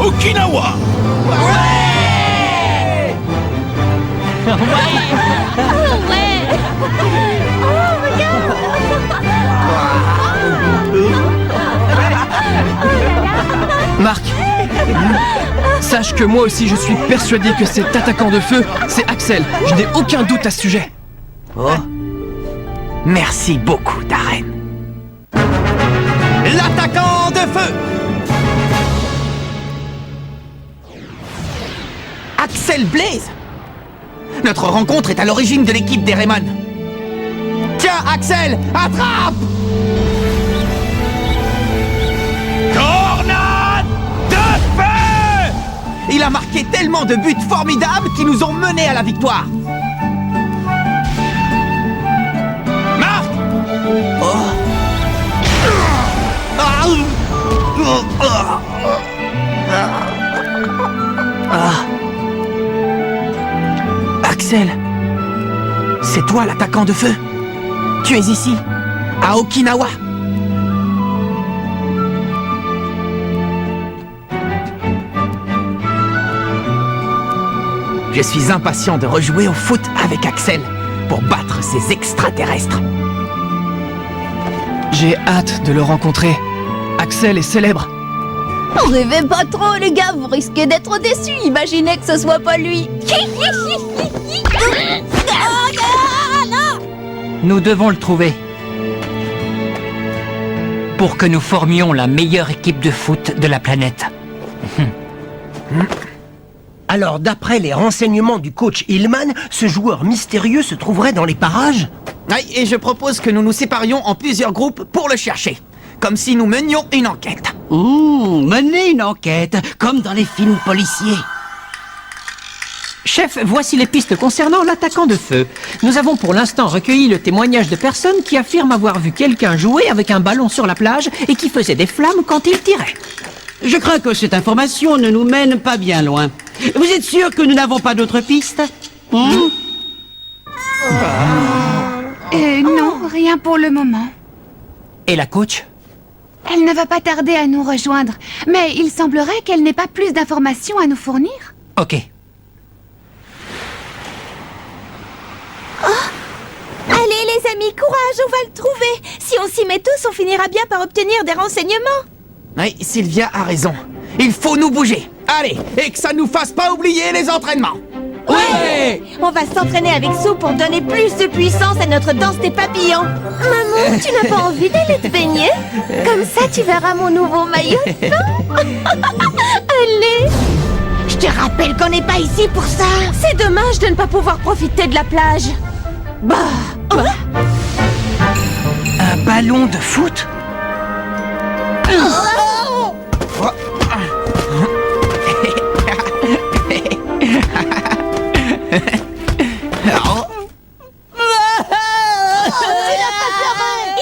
Okinawa. Marc, sache que moi aussi je suis persuadé que cet attaquant de feu, c'est Axel. Je n'ai aucun doute à ce sujet. Oh. Merci beaucoup, Darren. L'attaquant de feu! Axel Blaze! Notre rencontre est à l'origine de l'équipe des Rayman. Tiens, Axel, attrape! Tornade de feu. Il a marqué tellement de buts formidables qui nous ont menés à la victoire. Marc. Axel, c'est toi l'attaquant de feu. Tu es ici, à Okinawa. Je suis impatient de rejouer au foot avec Axel pour battre ces extraterrestres. J'ai hâte de le rencontrer. Axel est célèbre. Rêvez pas trop, les gars, vous risquez d'être déçus. Imaginez que ce soit pas lui. Nous devons le trouver. Pour que nous formions la meilleure équipe de foot de la planète. Alors, d'après les renseignements du coach Hillman, ce joueur mystérieux se trouverait dans les parages? Oui, et je propose que nous nous séparions en plusieurs groupes pour le chercher. Comme si nous menions une enquête. Mener une enquête, comme dans les films policiers. Chef, voici les pistes concernant l'attaquant de feu. Nous avons pour l'instant recueilli le témoignage de personnes qui affirment avoir vu quelqu'un jouer avec un ballon sur la plage et qui faisait des flammes quand il tirait. Je crains que cette information ne nous mène pas bien loin. Vous êtes sûr que nous n'avons pas d'autres pistes? Non, rien pour le moment. Et la coach? Elle ne va pas tarder à nous rejoindre, mais il semblerait qu'elle n'ait pas plus d'informations à nous fournir. Ok. Allez, les amis, courage, on va le trouver. Si on s'y met tous, on finira bien par obtenir des renseignements. Oui, Sylvia a raison. Il faut nous bouger. Allez, et que ça nous fasse pas oublier les entraînements. Ouais. On va s'entraîner avec Sue pour donner plus de puissance à notre danse des papillons. Maman, tu n'as pas envie d'aller te baigner? Comme ça, tu verras mon nouveau maillot de bain. Allez. Je te rappelle qu'on n'est pas ici pour ça. C'est dommage de ne pas pouvoir profiter de la plage. Un ballon de foot?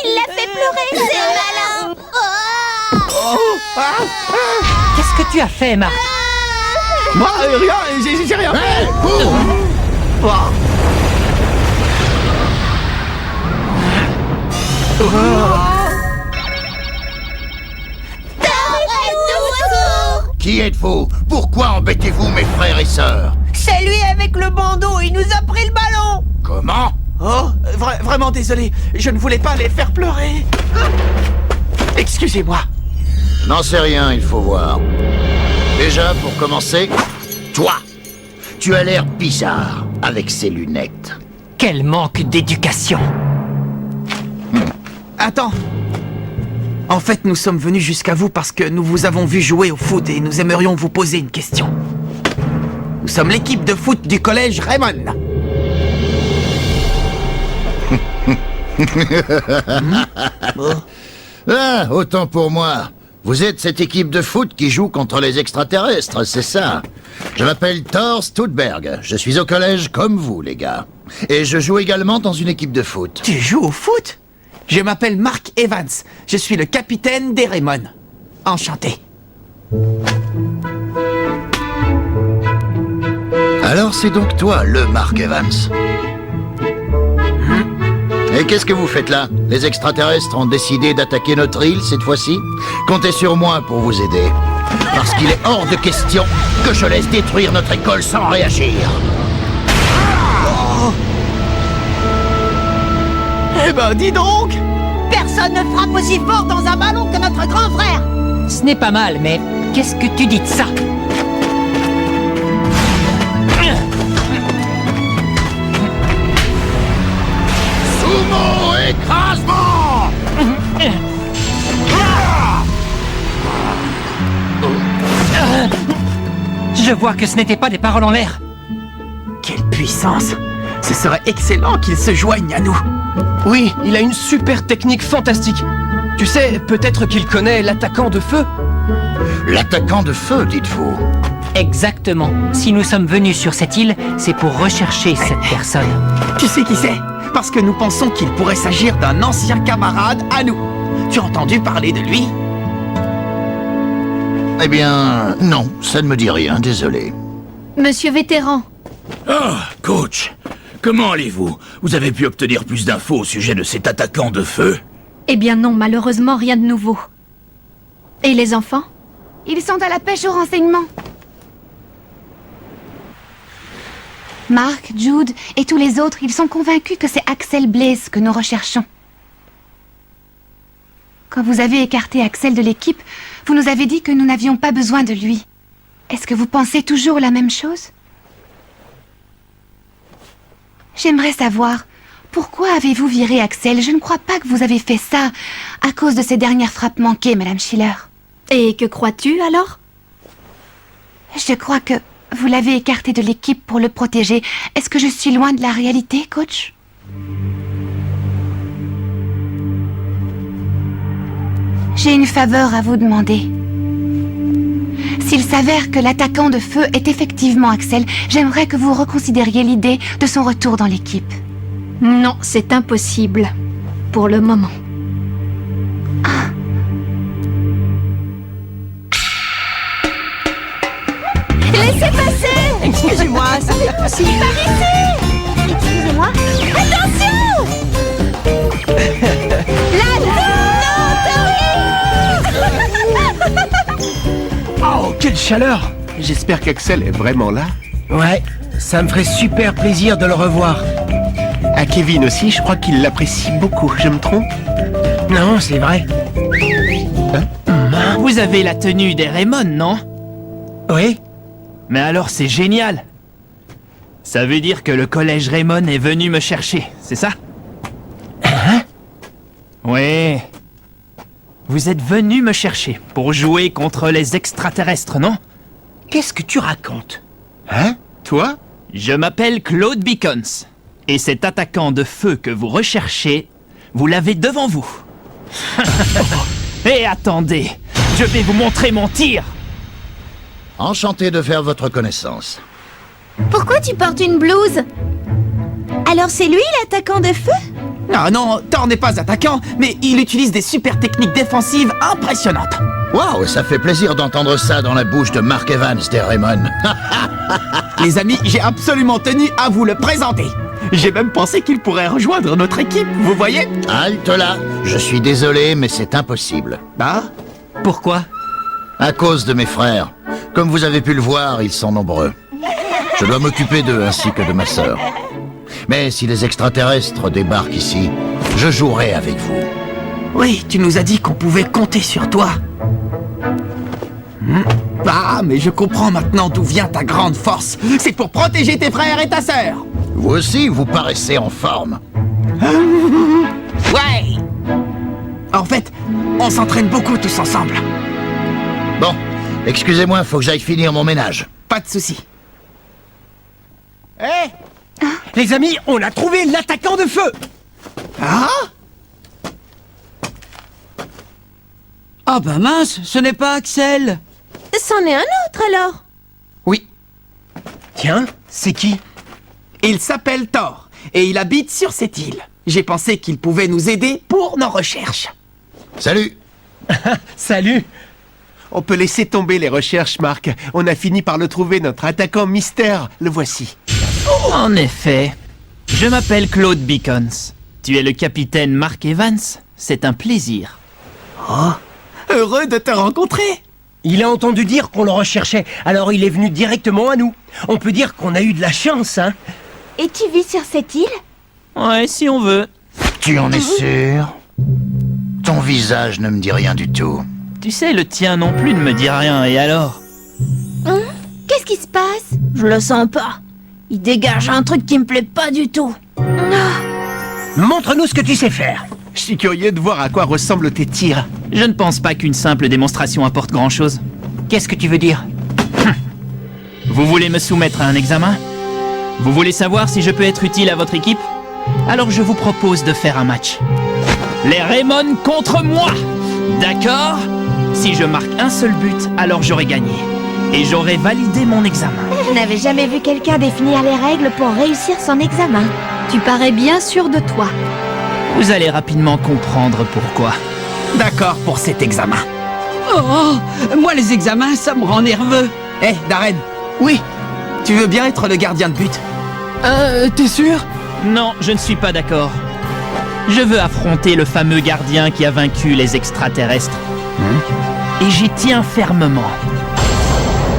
Il l'a fait pleurer, c'est malin. Qu'est-ce que tu as fait, Marc? Moi, rien, j'ai rien fait. Qui êtes-vous? Pourquoi embêtez-vous mes frères et sœurs? C'est lui avec le bandeau, il nous a pris le ballon. Comment? Oh, vraiment désolé, je ne voulais pas les faire pleurer. Excusez-moi. N'en sais rien, il faut voir. Déjà, pour commencer, toi, tu as l'air bizarre avec ces lunettes. Quel manque d'éducation! Attends. En fait, nous sommes venus jusqu'à vous parce que nous vous avons vu jouer au foot et nous aimerions vous poser une question. Nous sommes l'équipe de foot du collège Raymond. Ah, autant pour moi. Vous êtes cette équipe de foot qui joue contre les extraterrestres, c'est ça? Je m'appelle Thor Stutberg. Je suis au collège comme vous, les gars. Et je joue également dans une équipe de foot. Tu joues au foot? Je m'appelle Mark Evans. Je suis le capitaine des Raymond. Enchanté. Alors c'est donc toi, le Mark Evans. Et qu'est-ce que vous faites là? Les extraterrestres ont décidé d'attaquer notre île cette fois-ci? Comptez sur moi pour vous aider. Parce qu'il est hors de question que je laisse détruire notre école sans réagir. Eh ben, dis donc! Personne ne frappe aussi fort dans un ballon que notre grand frère. Ce n'est pas mal, mais qu'est-ce que tu dis de ça? Sumo écrasement! Je vois que ce n'était pas des paroles en l'air. Quelle puissance! Ce serait excellent qu'il se joigne à nous. Oui, il a une super technique fantastique. Tu sais, peut-être qu'il connaît l'attaquant de feu. L'attaquant de feu, dites-vous? Exactement. Si nous sommes venus sur cette île, c'est pour rechercher cette personne. Tu sais qui c'est? Parce que nous pensons qu'il pourrait s'agir d'un ancien camarade à nous. Tu as entendu parler de lui? Eh bien, non, ça ne me dit rien, désolé. Monsieur Vétéran, Ah, coach, comment allez-vous? Vous avez pu obtenir plus d'infos au sujet de cet attaquant de feu? eh bien non, malheureusement, rien de nouveau. Et les enfants? Ils sont à la pêche au renseignement. Mark, Jude et tous les autres, ils sont convaincus que c'est Axel Blaze que nous recherchons. Quand vous avez écarté Axel de l'équipe, vous nous avez dit que nous n'avions pas besoin de lui. Est-ce que vous pensez toujours la même chose? J'aimerais savoir, pourquoi avez-vous viré Axel? Je ne crois pas que vous avez fait ça à cause de ces dernières frappes manquées, Madame Schiller. Et que crois-tu alors? Je crois que vous l'avez écarté de l'équipe pour le protéger. Est-ce que je suis loin de la réalité, coach? J'ai une faveur à vous demander. S'il s'avère que l'attaquant de feu est effectivement Axel, j'aimerais que vous reconsidériez l'idée de son retour dans l'équipe. Non, c'est impossible. Pour le moment. Laissez passer! Excusez-moi, ça n'est possible. Par ici! Excusez-moi. Attention! Oh, quelle chaleur! J'espère qu'Axel est vraiment là. Ouais, ça me ferait super plaisir de le revoir. À Kevin aussi, je crois qu'il l'apprécie beaucoup. Je me trompe? Non, c'est vrai. Vous avez la tenue des Raymond, non? Oui? Mais alors c'est génial! Ça veut dire que le collège Raymond est venu me chercher, c'est ça? Hein? Oui. Vous êtes venu me chercher pour jouer contre les extraterrestres, non? Qu'est-ce que tu racontes? Hein? Toi? Je m'appelle Claude Beacons. Et cet attaquant de feu que vous recherchez, vous l'avez devant vous. Et attendez, je vais vous montrer mon tir! Enchanté de faire votre connaissance. Pourquoi tu portes une blouse? Alors c'est lui l'attaquant de feu? Ah non, Thor n'est pas attaquant, mais il utilise des super techniques défensives impressionnantes. Waouh, ça fait plaisir d'entendre ça dans la bouche de Mark Evans des Raymond. Les amis, j'ai absolument tenu à vous le présenter. J'ai même pensé qu'il pourrait rejoindre notre équipe, vous voyez? Halte là, je suis désolé, mais c'est impossible. Bah? Pourquoi? À cause de mes frères. Comme vous avez pu le voir, ils sont nombreux. Je dois m'occuper d'eux ainsi que de ma sœur. Mais si les extraterrestres débarquent ici, je jouerai avec vous. Oui, tu nous as dit qu'on pouvait compter sur toi. Ah, mais je comprends maintenant d'où vient ta grande force. C'est pour protéger tes frères et ta sœur. Vous aussi, vous paraissez en forme. Ouais. En fait, on s'entraîne beaucoup tous ensemble. Bon, excusez-moi, faut que j'aille finir mon ménage. Pas de souci. Hé! Les amis, on a trouvé l'attaquant de feu! Ah? Ah bah mince, ce n'est pas Axel. C'en est un autre alors? Oui. Tiens, c'est qui? Il s'appelle Thor, et il habite sur cette île. J'ai pensé qu'il pouvait nous aider pour nos recherches. Salut! Salut! On peut laisser tomber les recherches, Marc. On a fini par le trouver, notre attaquant mystère. Le voici. En effet. Je m'appelle Claude Beacons. Tu es le capitaine Mark Evans? C'est un plaisir. Oh, heureux de te rencontrer. Il a entendu dire qu'on le recherchait, alors il est venu directement à nous. On peut dire qu'on a eu de la chance, hein. Et tu vis sur cette île? Ouais, si on veut. Tu en es sûr? Ton visage ne me dit rien du tout. Tu sais, le tien non plus ne me dit rien, et alors? Qu'est-ce qui se passe? Je le sens pas. Il dégage un truc qui me plaît pas du tout. Montre-nous ce que tu sais faire. Je suis curieux de voir à quoi ressemblent tes tirs. Je ne pense pas qu'une simple démonstration apporte grand-chose. Qu'est-ce que tu veux dire? Vous voulez me soumettre à un examen? Vous voulez savoir si je peux être utile à votre équipe? Alors je vous propose de faire un match. Les Raymond contre moi! D'accord? Si je marque un seul but, alors j'aurai gagné. Et j'aurai validé mon examen. Je n'avais jamais vu quelqu'un définir les règles pour réussir son examen. Tu parais bien sûr de toi. Vous allez rapidement comprendre pourquoi. D'accord pour cet examen. Oh, moi les examens, ça me rend nerveux. Hé, Darren. Oui. Tu veux bien être le gardien de but? T'es sûr? Non, je ne suis pas d'accord. Je veux affronter le fameux gardien qui a vaincu les extraterrestres. Et j'y tiens fermement.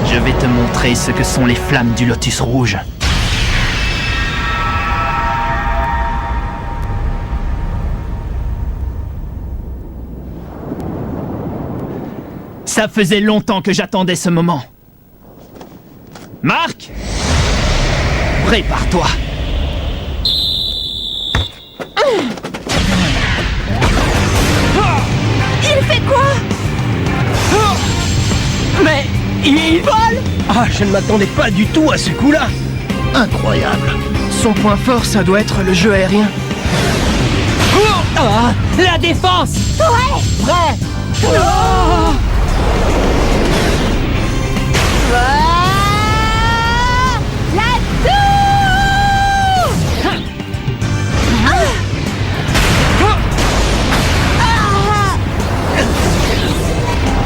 Je vais te montrer ce que sont les flammes du Lotus Rouge. Ça faisait longtemps que j'attendais ce moment. Marc! Prépare-toi. Il fait quoi? Mais il vole! Ah, je ne m'attendais pas du tout à ce coup-là. Incroyable. Son point fort, ça doit être le jeu aérien. Ah, la défense!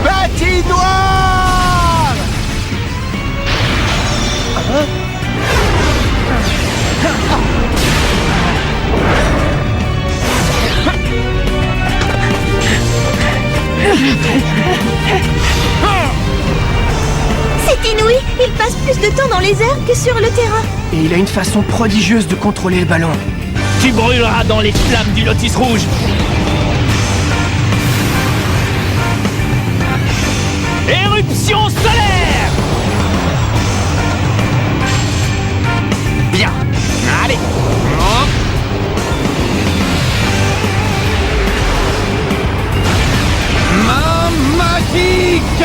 Patinoire! C'est inouï. Il passe plus de temps dans les airs que sur le terrain. Et il a une façon prodigieuse de contrôler le ballon. Tu brûleras dans les flammes du Lotus Rouge. Éruption solaire! Bien. Allez. Main magique!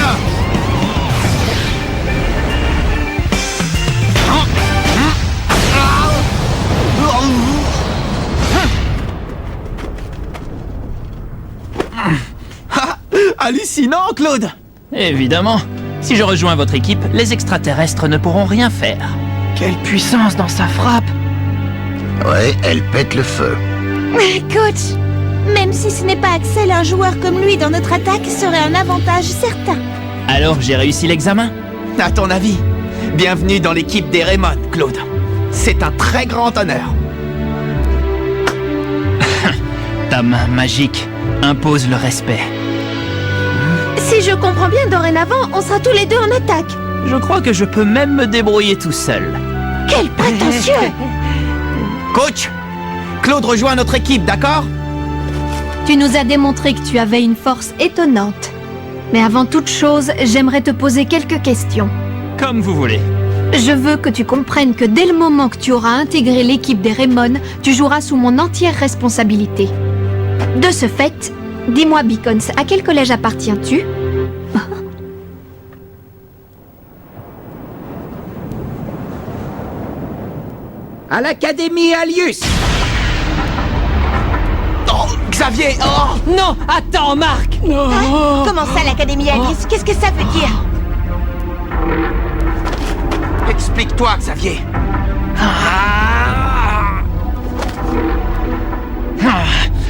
Hallucinant, Claude! Évidemment. Si je rejoins votre équipe, les extraterrestres ne pourront rien faire. Quelle puissance dans sa frappe! Ouais, elle pète le feu. Coach, même si ce n'est pas Axel, un joueur comme lui dans notre attaque serait un avantage certain. Alors j'ai réussi l'examen? À ton avis? Bienvenue dans l'équipe des Raymond, Claude. C'est un très grand honneur. Ta main magique impose le respect. Si je comprends bien, dorénavant, on sera tous les deux en attaque. Je crois que je peux même me débrouiller tout seul. Quel prétentieux! Coach, Claude rejoint notre équipe, d'accord? Tu nous as démontré que tu avais une force étonnante. Mais avant toute chose, j'aimerais te poser quelques questions. Comme vous voulez. Je veux que tu comprennes que dès le moment que tu auras intégré l'équipe des Raymond, tu joueras sous mon entière responsabilité. De ce fait, dis-moi, Beacons, à quel collège appartiens-tu? À l'Académie Alius. Oh, Xavier! Oh! Non, attends, Marc! Hein? Comment ça, l'Académie Alice? Qu'est-ce que ça veut dire? Explique-toi, Xavier.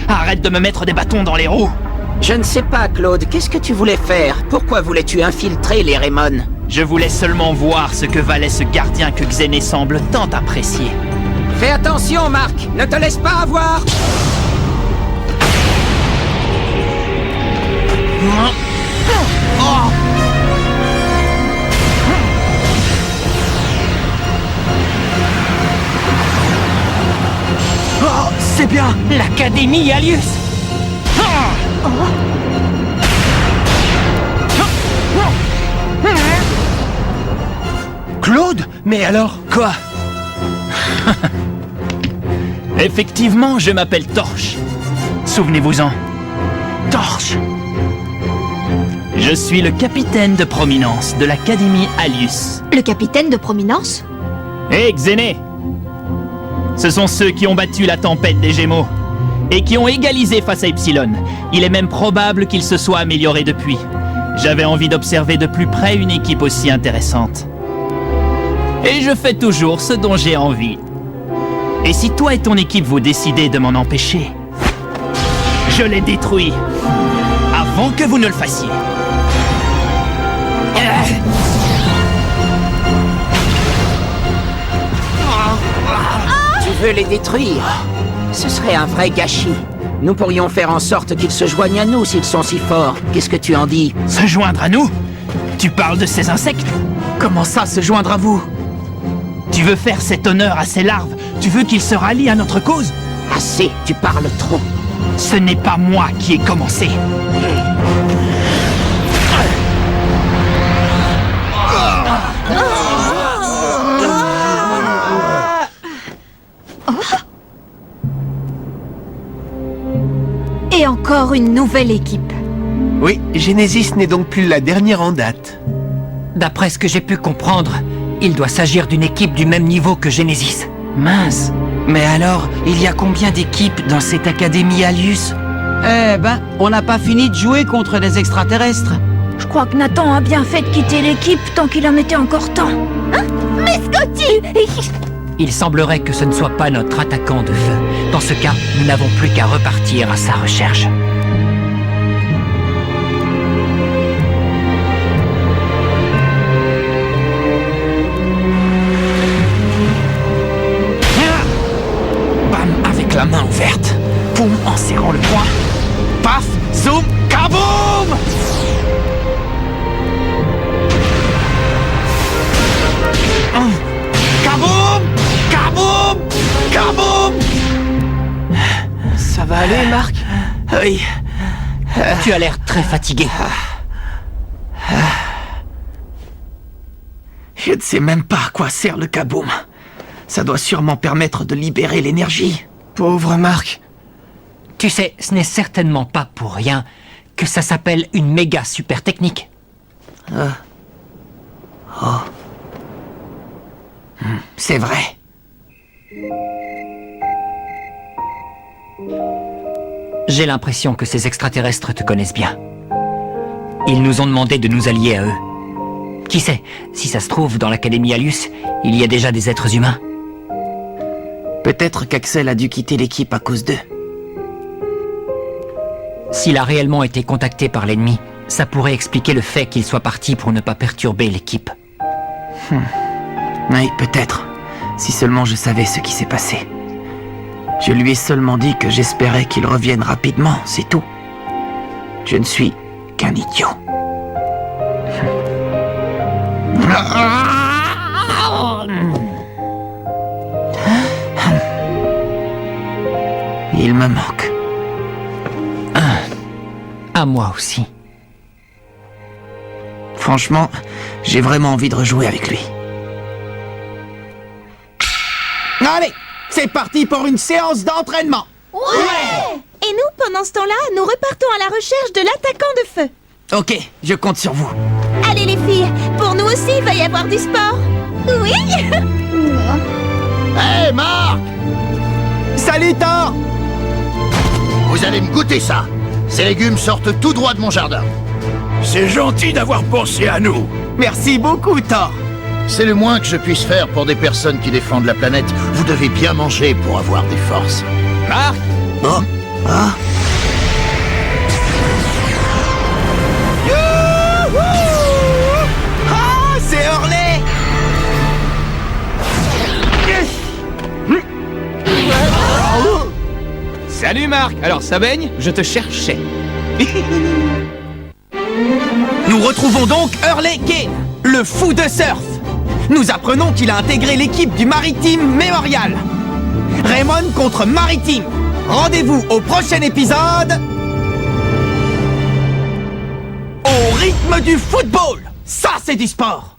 Arrête de me mettre des bâtons dans les roues. Je ne sais pas, Claude. Qu'est-ce que tu voulais faire? Pourquoi voulais-tu infiltrer les Raymond? Je voulais seulement voir ce que valait ce gardien que Xené semble tant apprécier. Fais attention, Marc. Ne te laisse pas avoir. C'est bien l'Académie Alius. Claude? Mais alors? Quoi? Effectivement, je m'appelle Torche. Souvenez-vous-en. Torche. Je suis le capitaine de prominence de l'Académie Alius. Le capitaine de prominence? Hé, Xéné! Ce sont ceux qui ont battu la tempête des Gémeaux et qui ont égalisé face à Epsilon. Il est même probable qu'ils se soient améliorés depuis. J'avais envie d'observer de plus près une équipe aussi intéressante. Et je fais toujours ce dont j'ai envie. Et si toi et ton équipe vous décidez de m'en empêcher, je les détruis avant que vous ne le fassiez. Tu veux les détruire? Ce serait un vrai gâchis. Nous pourrions faire en sorte qu'ils se joignent à nous s'ils sont si forts. Qu'est-ce que tu en dis? Se joindre à nous? Tu parles de ces insectes? Comment ça, se joindre à vous? Tu veux faire cet honneur à ces larves? Tu veux qu'ils se rallient à notre cause? Assez, tu parles trop. Ce n'est pas moi qui ai commencé. Et encore une nouvelle équipe. Oui, Genesis n'est donc plus la dernière en date. D'après ce que j'ai pu comprendre, il doit s'agir d'une équipe du même niveau que Genesis. Mince. Mais alors, il y a combien d'équipes dans cette Académie Alius? Eh ben, on n'a pas fini de jouer contre les extraterrestres. Je crois que Nathan a bien fait de quitter l'équipe tant qu'il en était encore temps. Hein? Mais Scotty! Il semblerait que ce ne soit pas notre attaquant de feu. Dans ce cas, nous n'avons plus qu'à repartir à sa recherche. Bam avec la main ouverte. Poum en serrant le poing. Paf, zoom, kaboum! Kaboum! Kaboum! Kaboum! Ça va aller, Marc? Oui. Tu as l'air très fatigué. Je ne sais même pas à quoi sert le kaboum. Ça doit sûrement permettre de libérer l'énergie. Pauvre Marc. Tu sais, ce n'est certainement pas pour rien que ça s'appelle une méga super technique. C'est vrai. J'ai l'impression que ces extraterrestres te connaissent bien. Ils nous ont demandé de nous allier à eux. Qui sait, si ça se trouve, dans l'Académie Alius, il y a déjà des êtres humains. Peut-être qu'Axel a dû quitter l'équipe à cause d'eux. S'il a réellement été contacté par l'ennemi, ça pourrait expliquer le fait qu'il soit parti pour ne pas perturber l'équipe. Oui, peut-être. Si seulement je savais ce qui s'est passé. Je lui ai seulement dit que j'espérais qu'il revienne rapidement, c'est tout. Je ne suis qu'un idiot. Il me manque. À moi aussi. Franchement, j'ai vraiment envie de rejouer avec lui. Allez, c'est parti pour une séance d'entraînement. Ouais! Et nous, pendant ce temps-là, nous repartons à la recherche de l'attaquant de feu. Ok, je compte sur vous. Allez les filles, pour nous aussi, il va y avoir du sport. Oui! Hé, Marc! Salut Thor! Vous allez me goûter ça. Ces légumes sortent tout droit de mon jardin. C'est gentil d'avoir pensé à nous. Merci beaucoup Thor. C'est le moins que je puisse faire pour des personnes qui défendent la planète. Vous devez bien manger pour avoir des forces. Marc! Oh. Ah. Ah, c'est Hurley! Salut Marc! Alors ça baigne? Je te cherchais. Nous retrouvons donc Hurley Kane, le fou de surf. Nous apprenons qu'il a intégré l'équipe du Maritime Memorial. Raymond contre Maritime. Rendez-vous au prochain épisode. Au rythme du football. Ça, c'est du sport.